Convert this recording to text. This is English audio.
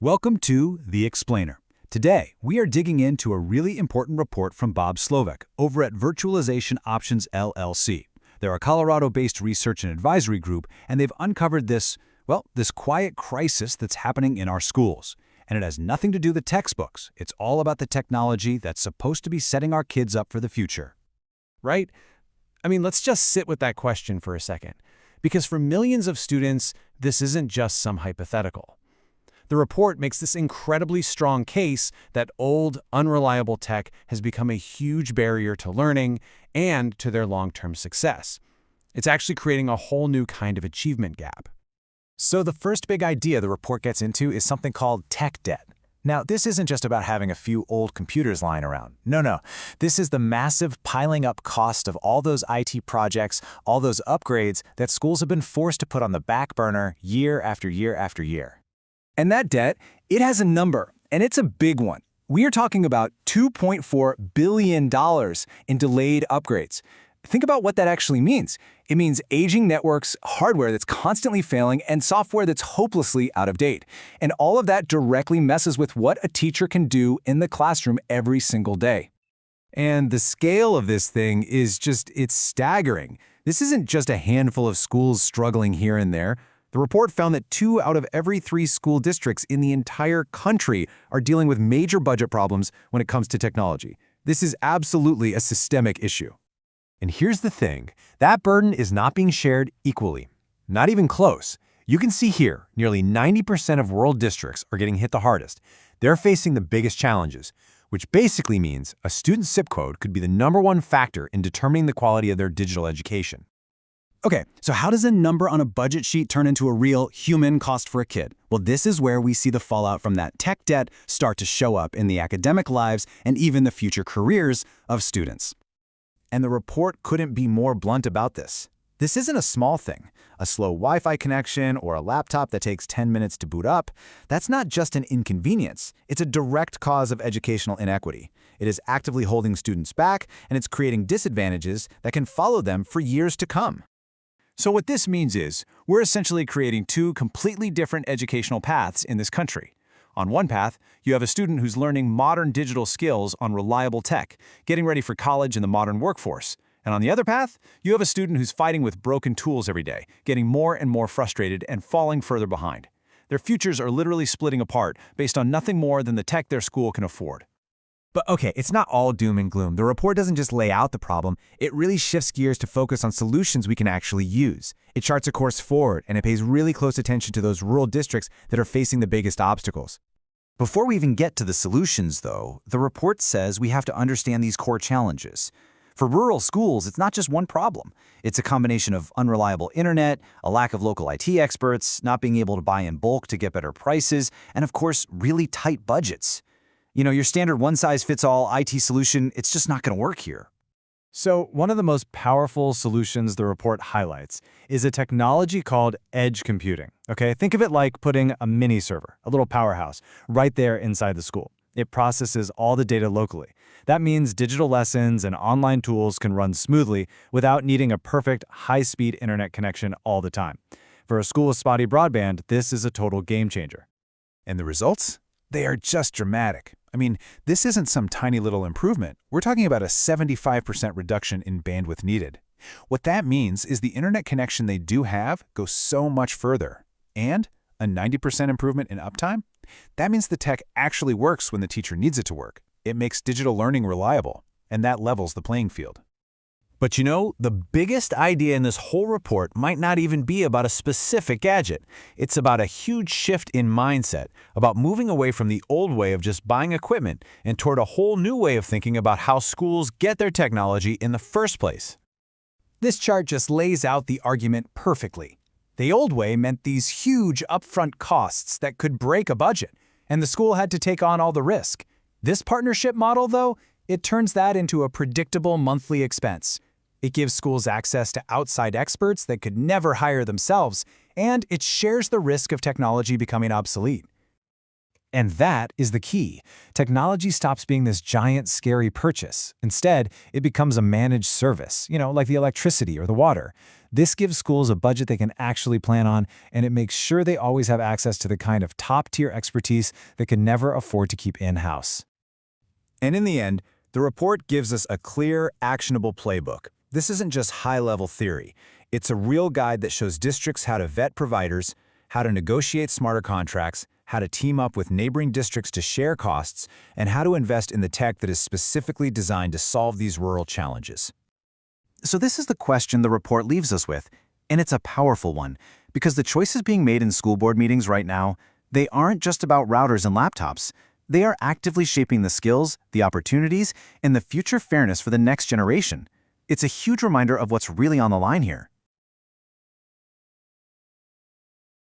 Welcome to The Explainer. Today, we are digging into a really important report from Bob Slovak over at Virtualization Options LLC. They're a Colorado-based research and advisory group, and they've uncovered this quiet crisis that's happening in our schools. And it has nothing to do with textbooks. It's all about the technology that's supposed to be setting our kids up for the future. Right? Let's just sit with that question for a second. Because for millions of students, this isn't just some hypothetical. The report makes this incredibly strong case that old, unreliable tech has become a huge barrier to learning and to their long-term success. It's actually creating a whole new kind of achievement gap. So the first big idea the report gets into is something called tech debt. Now, this isn't just about having a few old computers lying around. No. This is the massive piling up cost of all those IT projects, all those upgrades that schools have been forced to put on the back burner year after year after year. And that debt, it has a number, and it's a big one. We are talking about $2.4 billion in delayed upgrades. Think about what that actually means. It means aging networks, hardware that's constantly failing, and software that's hopelessly out of date. And all of that directly messes with what a teacher can do in the classroom every single day. And the scale of this thing is it's staggering. This isn't just a handful of schools struggling here and there. The report found that 2 out of every 3 school districts in the entire country are dealing with major budget problems when it comes to technology. This is absolutely a systemic issue. And here's the thing, that burden is not being shared equally. Not even close. You can see here, nearly 90% of rural districts are getting hit the hardest. They're facing the biggest challenges, which basically means a student's zip code could be the #1 factor in determining the quality of their digital education. Okay, so how does a number on a budget sheet turn into a real human cost for a kid? Well, this is where we see the fallout from that tech debt start to show up in the academic lives and even the future careers of students. And the report couldn't be more blunt about this. This isn't a small thing. A slow Wi-Fi connection or a laptop that takes 10 minutes to boot up, that's not just an inconvenience. It's a direct cause of educational inequity. It is actively holding students back, and it's creating disadvantages that can follow them for years to come. So what this means is, we're essentially creating 2 completely different educational paths in this country. On one path, you have a student who's learning modern digital skills on reliable tech, getting ready for college and the modern workforce. And on the other path, you have a student who's fighting with broken tools every day, getting more and more frustrated and falling further behind. Their futures are literally splitting apart based on nothing more than the tech their school can afford. But okay, it's not all doom and gloom. The report doesn't just lay out the problem, it really shifts gears to focus on solutions we can actually use. It charts a course forward, and it pays really close attention to those rural districts that are facing the biggest obstacles. Before we even get to the solutions, though, the report says we have to understand these core challenges. For rural schools, it's not just one problem. It's a combination of unreliable internet, a lack of local IT experts, not being able to buy in bulk to get better prices, and of course, really tight budgets. Your standard one-size-fits-all IT solution, it's just not going to work here. So one of the most powerful solutions the report highlights is a technology called edge computing. Okay, think of it like putting a mini server, a little powerhouse, right there inside the school. It processes all the data locally. That means digital lessons and online tools can run smoothly without needing a perfect, high-speed internet connection all the time. For a school with spotty broadband, this is a total game changer. And the results? They are just dramatic. This isn't some tiny little improvement. We're talking about a 75% reduction in bandwidth needed. What that means is the internet connection they do have goes so much further. And a 90% improvement in uptime? That means the tech actually works when the teacher needs it to work. It makes digital learning reliable, and that levels the playing field. But the biggest idea in this whole report might not even be about a specific gadget. It's about a huge shift in mindset, about moving away from the old way of just buying equipment and toward a whole new way of thinking about how schools get their technology in the first place. This chart just lays out the argument perfectly. The old way meant these huge upfront costs that could break a budget, and the school had to take on all the risk. This partnership model, though, it turns that into a predictable monthly expense. It gives schools access to outside experts that could never hire themselves, and it shares the risk of technology becoming obsolete. And that is the key. Technology stops being this giant, scary purchase. Instead, it becomes a managed service, like the electricity or the water. This gives schools a budget they can actually plan on, and it makes sure they always have access to the kind of top-tier expertise they can never afford to keep in-house. And in the end, the report gives us a clear, actionable playbook. This isn't just high-level theory. It's a real guide that shows districts how to vet providers, how to negotiate smarter contracts, how to team up with neighboring districts to share costs, and how to invest in the tech that is specifically designed to solve these rural challenges. So this is the question the report leaves us with, and it's a powerful one, because the choices being made in school board meetings right now, they aren't just about routers and laptops. They are actively shaping the skills, the opportunities, and the future fairness for the next generation. It's a huge reminder of what's really on the line here.